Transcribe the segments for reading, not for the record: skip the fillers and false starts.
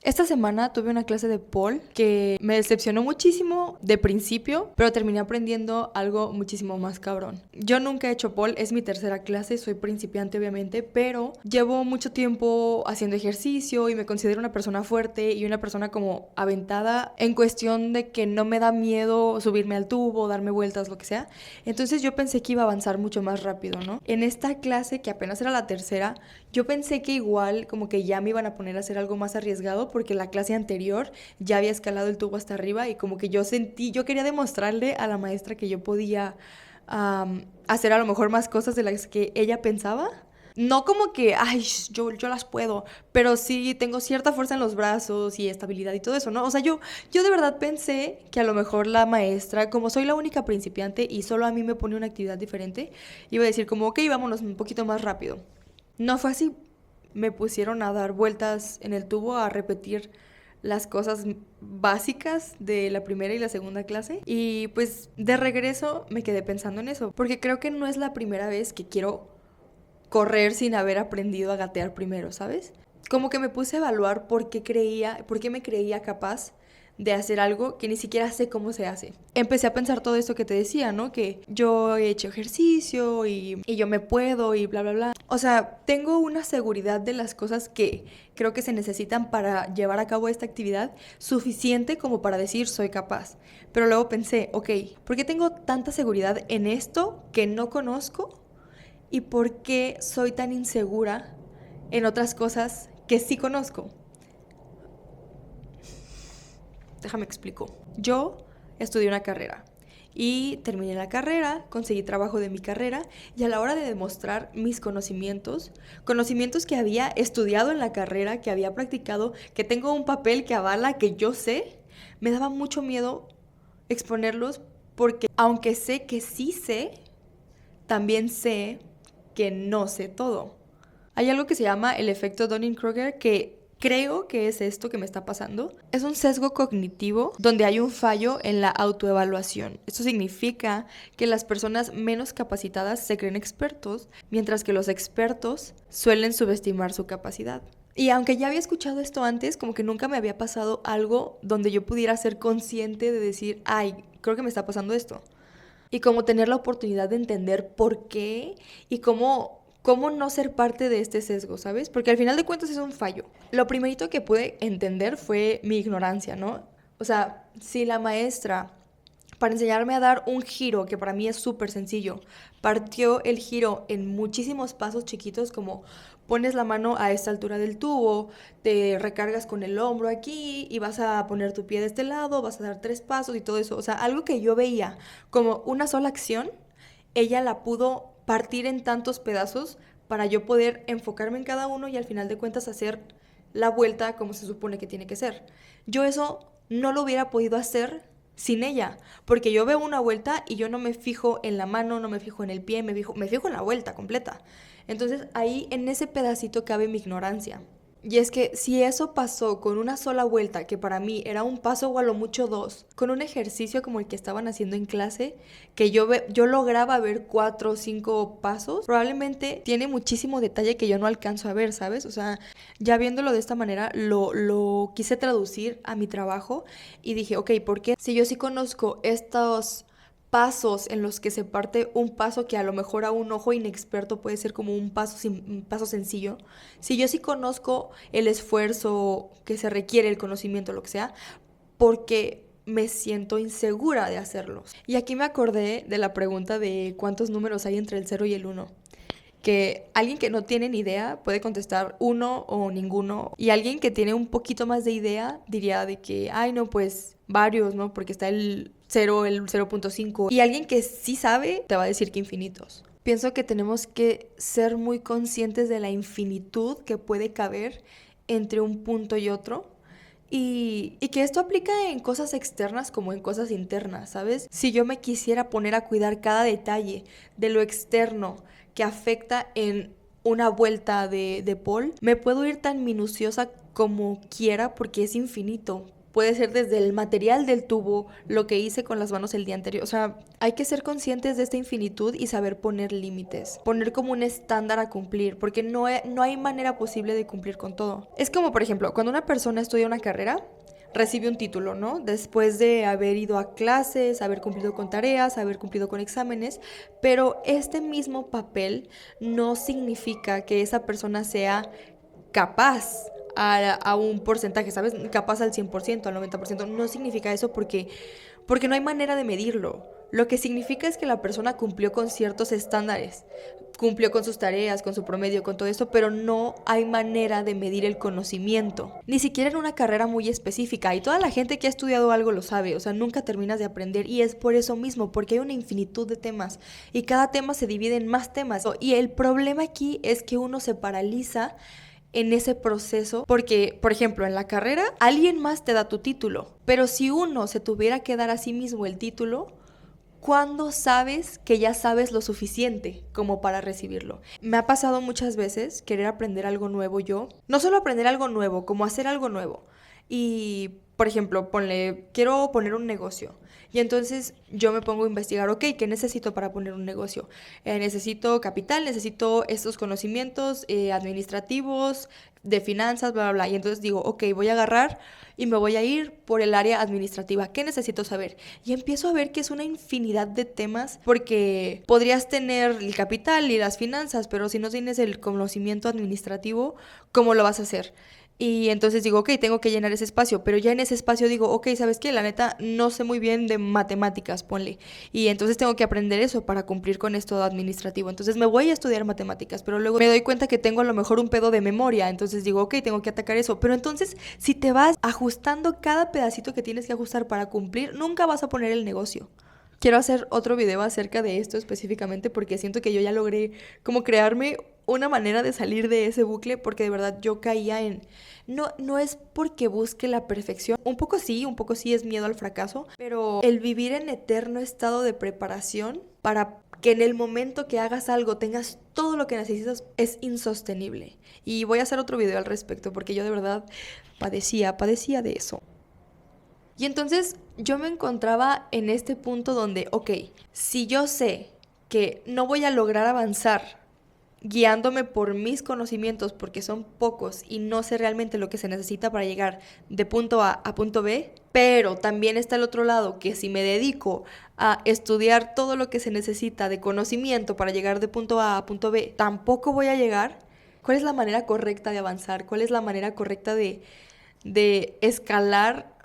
Esta semana tuve una clase de Paul que me decepcionó muchísimo de principio, pero terminé aprendiendo algo muchísimo más cabrón. Yo nunca he hecho Paul, es mi tercera clase, soy principiante obviamente, pero llevo mucho tiempo haciendo ejercicio y me considero una persona fuerte y una persona como aventada en cuestión de que no me da miedo subirme al tubo, darme vueltas, lo que sea. Entonces yo pensé que iba a avanzar mucho más rápido, ¿no? En esta clase, que apenas era la tercera, yo pensé que igual como que ya me iban a poner a hacer algo más arriesgado porque la clase anterior ya había escalado el tubo hasta arriba y como que yo quería demostrarle a la maestra que yo podía hacer a lo mejor más cosas de las que ella pensaba. No como que, ay, yo las puedo, pero sí tengo cierta fuerza en los brazos y estabilidad y todo eso, ¿no? O sea, yo de verdad pensé que a lo mejor la maestra, como soy la única principiante y solo a mí me pone una actividad diferente, iba a decir como, ok, vámonos un poquito más rápido. No fue así. Me pusieron a dar vueltas en el tubo, a repetir las cosas básicas de la primera y la segunda clase. Y pues de regreso me quedé pensando en eso, porque creo que no es la primera vez que quiero correr sin haber aprendido a gatear primero, ¿sabes? Como que me puse a evaluar por qué me creía capaz de hacer algo que ni siquiera sé cómo se hace. Empecé a pensar todo esto que te decía, ¿no? Que yo he hecho ejercicio y yo me puedo y bla, bla, bla. O sea, tengo una seguridad de las cosas que creo que se necesitan para llevar a cabo esta actividad suficiente como para decir soy capaz. Pero luego pensé, ok, ¿por qué tengo tanta seguridad en esto que no conozco? ¿Y por qué soy tan insegura en otras cosas que sí conozco? Déjame explico. Yo estudié una carrera y terminé la carrera, conseguí trabajo de mi carrera y a la hora de demostrar mis conocimientos que había estudiado en la carrera, que había practicado, que tengo un papel que avala que yo sé, me daba mucho miedo exponerlos porque aunque sé que sí sé, también sé que no sé todo. Hay algo que se llama el efecto Dunning-Kruger que creo que es esto que me está pasando. Es un sesgo cognitivo donde hay un fallo en la autoevaluación. Esto significa que las personas menos capacitadas se creen expertos, mientras que los expertos suelen subestimar su capacidad. Y aunque ya había escuchado esto antes, como que nunca me había pasado algo donde yo pudiera ser consciente de decir, ay, creo que me está pasando esto. Y como tener la oportunidad de entender por qué y cómo no ser parte de este sesgo, ¿sabes? Porque al final de cuentas es un fallo. Lo primerito que pude entender fue mi ignorancia, ¿no? O sea, si la maestra, para enseñarme a dar un giro, que para mí es súper sencillo, partió el giro en muchísimos pasos chiquitos, como pones la mano a esta altura del tubo, te recargas con el hombro aquí y vas a poner tu pie de este lado, vas a dar 3 pasos y todo eso. O sea, algo que yo veía como una sola acción, ella la pudo partir en tantos pedazos para yo poder enfocarme en cada uno y al final de cuentas hacer la vuelta como se supone que tiene que ser. Yo eso no lo hubiera podido hacer sin ella, porque yo veo una vuelta y yo no me fijo en la mano, no me fijo en el pie, me fijo en la vuelta completa. Entonces ahí en ese pedacito cabe mi ignorancia. Y es que si eso pasó con una sola vuelta, que para mí era un paso o a lo mucho dos, con un ejercicio como el que estaban haciendo en clase, que yo lograba ver 4 o 5 pasos, probablemente tiene muchísimo detalle que yo no alcanzo a ver, ¿sabes? O sea, ya viéndolo de esta manera, lo quise traducir a mi trabajo y dije, ok, ¿por qué? Si yo sí conozco estos pasos en los que se parte un paso que a lo mejor a un ojo inexperto puede ser como un paso sencillo, si yo sí conozco el esfuerzo que se requiere, el conocimiento, lo que sea, porque me siento insegura de hacerlo. Y aquí me acordé de la pregunta de cuántos números hay entre el 0 y el 1, que alguien que no tiene ni idea puede contestar uno o ninguno, y alguien que tiene un poquito más de idea diría de que, ay no, pues varios, ¿no? Porque está el 0, el 0.5, y alguien que sí sabe te va a decir que infinitos. Pienso que tenemos que ser muy conscientes de la infinitud que puede caber entre un punto y otro. Y que esto aplica en cosas externas como en cosas internas, ¿sabes? Si yo me quisiera poner a cuidar cada detalle de lo externo que afecta en una vuelta de Paul, me puedo ir tan minuciosa como quiera porque es infinito. puede ser desde el material del tubo, lo que hice con las manos el día anterior. O sea, hay que ser conscientes de esta infinitud y saber poner límites, poner como un estándar a cumplir, porque no hay manera posible de cumplir con todo. Es como, por ejemplo, cuando una persona estudia una carrera, recibe un título, ¿no? Después de haber ido a clases, haber cumplido con tareas, haber cumplido con exámenes, pero este mismo papel no significa que esa persona sea capaz a un porcentaje, ¿sabes? Capaz al 100%, al 90%. No significa eso porque no hay manera de medirlo. Lo que significa es que la persona cumplió con ciertos estándares, cumplió con sus tareas, con su promedio, con todo esto, pero no hay manera de medir el conocimiento. Ni siquiera en una carrera muy específica. Y toda la gente que ha estudiado algo lo sabe. O sea, nunca terminas de aprender. Y es por eso mismo, porque hay una infinitud de temas. Y cada tema se divide en más temas. Y el problema aquí es que uno se paraliza en ese proceso, porque, por ejemplo, en la carrera, alguien más te da tu título, pero si uno se tuviera que dar a sí mismo el título, ¿cuándo sabes que ya sabes lo suficiente como para recibirlo? Me ha pasado muchas veces querer aprender algo nuevo yo, no solo aprender algo nuevo, como hacer algo nuevo. Y, por ejemplo, quiero poner un negocio. Y entonces yo me pongo a investigar, ok, ¿qué necesito para poner un negocio? Necesito capital, necesito estos conocimientos administrativos, de finanzas, bla, bla, bla. Y entonces digo, ok, voy a agarrar y me voy a ir por el área administrativa. ¿Qué necesito saber? Y empiezo a ver que es una infinidad de temas porque podrías tener el capital y las finanzas, pero si no tienes el conocimiento administrativo, ¿cómo lo vas a hacer? Y entonces digo, ok, tengo que llenar ese espacio, pero ya en ese espacio digo, ok, ¿sabes qué? La neta, no sé muy bien de matemáticas, ponle. Y entonces tengo que aprender eso para cumplir con esto administrativo. Entonces me voy a estudiar matemáticas, pero luego me doy cuenta que tengo a lo mejor un pedo de memoria. Entonces digo, ok, tengo que atacar eso. Pero entonces, si te vas ajustando cada pedacito que tienes que ajustar para cumplir, nunca vas a poner el negocio. Quiero hacer otro video acerca de esto específicamente porque siento que yo ya logré como crearme una manera de salir de ese bucle porque de verdad yo caía en... No es porque busque la perfección, un poco sí es miedo al fracaso, pero el vivir en eterno estado de preparación para que en el momento que hagas algo tengas todo lo que necesitas es insostenible. Y voy a hacer otro video al respecto porque yo de verdad padecía de eso. Y entonces yo me encontraba en este punto donde, ok, si yo sé que no voy a lograr avanzar guiándome por mis conocimientos porque son pocos y no sé realmente lo que se necesita para llegar de punto A a punto B, pero también está el otro lado que si me dedico a estudiar todo lo que se necesita de conocimiento para llegar de punto A a punto B, tampoco voy a llegar. ¿Cuál es la manera correcta de avanzar? ¿Cuál es la manera correcta de escalar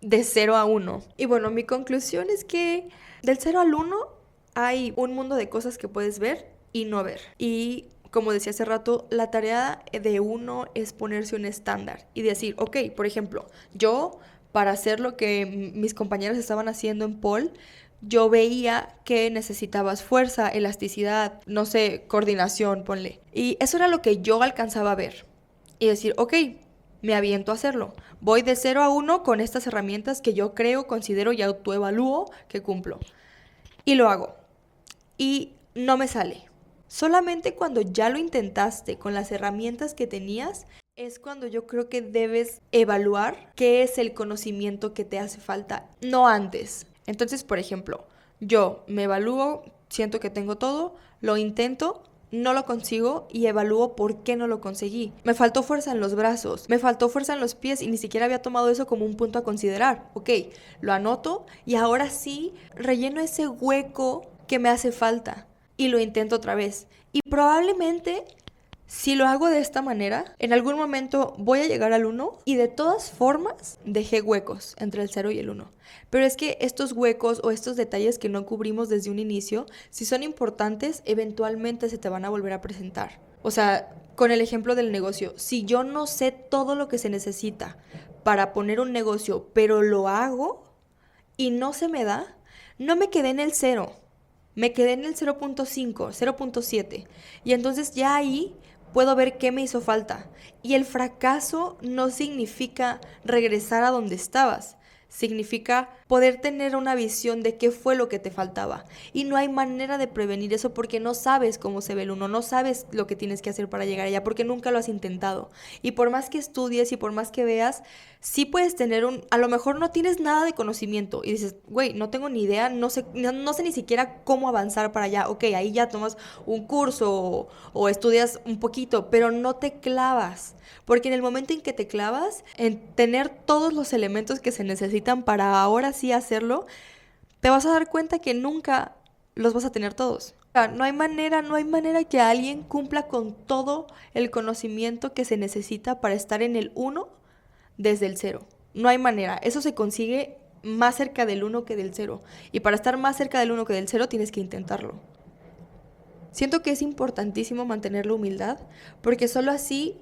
de 0 a 1? Y bueno, mi conclusión es que del 0 al 1 hay un mundo de cosas que puedes ver y no ver. Y como decía hace rato, la tarea de uno es ponerse un estándar y decir, ok, por ejemplo, yo para hacer lo que mis compañeros estaban haciendo en Pol, yo veía que necesitabas fuerza, elasticidad, no sé, coordinación, ponle. Y eso era lo que yo alcanzaba a ver. Y decir, ok, me aviento a hacerlo. Voy de 0 a 1 con estas herramientas que yo creo, considero y autoevalúo que cumplo. Y lo hago. Y no me sale. Solamente cuando ya lo intentaste con las herramientas que tenías, es cuando yo creo que debes evaluar qué es el conocimiento que te hace falta, no antes. Entonces, por ejemplo, yo me evalúo, siento que tengo todo, lo intento, no lo consigo y evalúo por qué no lo conseguí. Me faltó fuerza en los brazos, me faltó fuerza en los pies y ni siquiera había tomado eso como un punto a considerar. Ok, lo anoto y ahora sí relleno ese hueco que me hace falta y lo intento otra vez. Y probablemente si lo hago de esta manera, en algún momento voy a llegar al 1 y de todas formas dejé huecos entre el 0 y el 1. Pero es que estos huecos o estos detalles que no cubrimos desde un inicio, si son importantes, eventualmente se te van a volver a presentar. O sea, con el ejemplo del negocio, si yo no sé todo lo que se necesita para poner un negocio, pero lo hago y no se me da, no me quedé en el 0. Me quedé en el 0.5, 0.7. Y entonces ya ahí puedo ver qué me hizo falta. Y el fracaso no significa regresar a donde estabas. Significa poder tener una visión de qué fue lo que te faltaba. Y no hay manera de prevenir eso porque no sabes cómo se ve el uno, no sabes lo que tienes que hacer para llegar allá, porque nunca lo has intentado. Y por más que estudies y por más que veas, sí puedes tener a lo mejor no tienes nada de conocimiento y dices, güey, no tengo ni idea, no sé ni siquiera cómo avanzar para allá. Ok, ahí ya tomas un curso o estudias un poquito, pero no te clavas. Porque en el momento en que te clavas, en tener todos los elementos que se necesitan para ahora sí hacerlo, te vas a dar cuenta que nunca los vas a tener todos. O sea, no hay manera que alguien cumpla con todo el conocimiento que se necesita para estar en el uno desde el cero. No hay manera. Eso se consigue más cerca del uno que del cero. Y para estar más cerca del uno que del cero tienes que intentarlo. Siento que es importantísimo mantener la humildad, porque solo así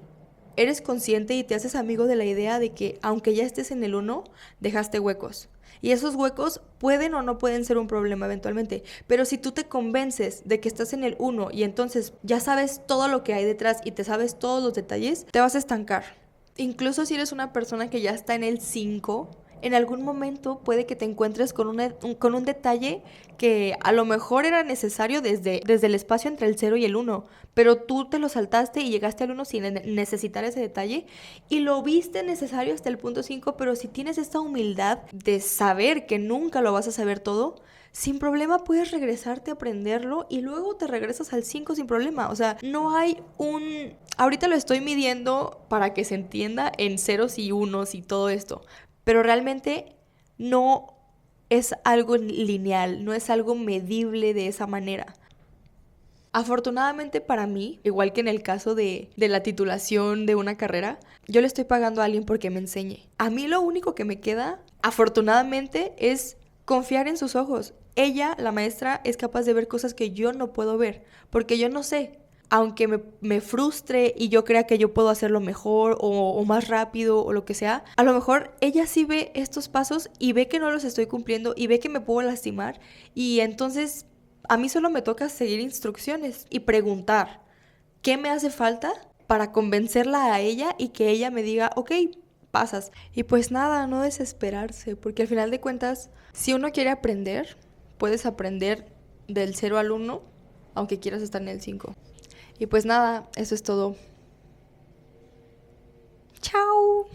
eres consciente y te haces amigo de la idea de que aunque ya estés en el uno, dejaste huecos. Y esos huecos pueden o no pueden ser un problema eventualmente. Pero si tú te convences de que estás en el uno y entonces ya sabes todo lo que hay detrás y te sabes todos los detalles, te vas a estancar. Incluso si eres una persona que ya está en el 5, en algún momento puede que te encuentres con un detalle que a lo mejor era necesario desde el espacio entre el 0 y el 1, pero tú te lo saltaste y llegaste al 1 sin necesitar ese detalle y lo viste necesario hasta el punto 5, pero si tienes esta humildad de saber que nunca lo vas a saber todo, sin problema puedes regresarte a aprenderlo y luego te regresas al 5 sin problema. O sea, no hay un... Ahorita lo estoy midiendo para que se entienda en ceros y unos y todo esto, pero realmente no es algo lineal, no es algo medible de esa manera. Afortunadamente para mí, igual que en el caso de la titulación de una carrera, yo le estoy pagando a alguien porque me enseñe. A mí lo único que me queda, afortunadamente, es confiar en sus ojos. Ella, la maestra, es capaz de ver cosas que yo no puedo ver, porque yo no sé. Aunque me frustre y yo crea que yo puedo hacerlo mejor o más rápido o lo que sea, a lo mejor ella sí ve estos pasos y ve que no los estoy cumpliendo y ve que me puedo lastimar y entonces a mí solo me toca seguir instrucciones y preguntar qué me hace falta para convencerla a ella y que ella me diga, ok, pasas. Y pues nada, no desesperarse, porque al final de cuentas, si uno quiere aprender, puedes aprender del 0 al 1, aunque quieras estar en el 5. Y pues nada, eso es todo. ¡Chao!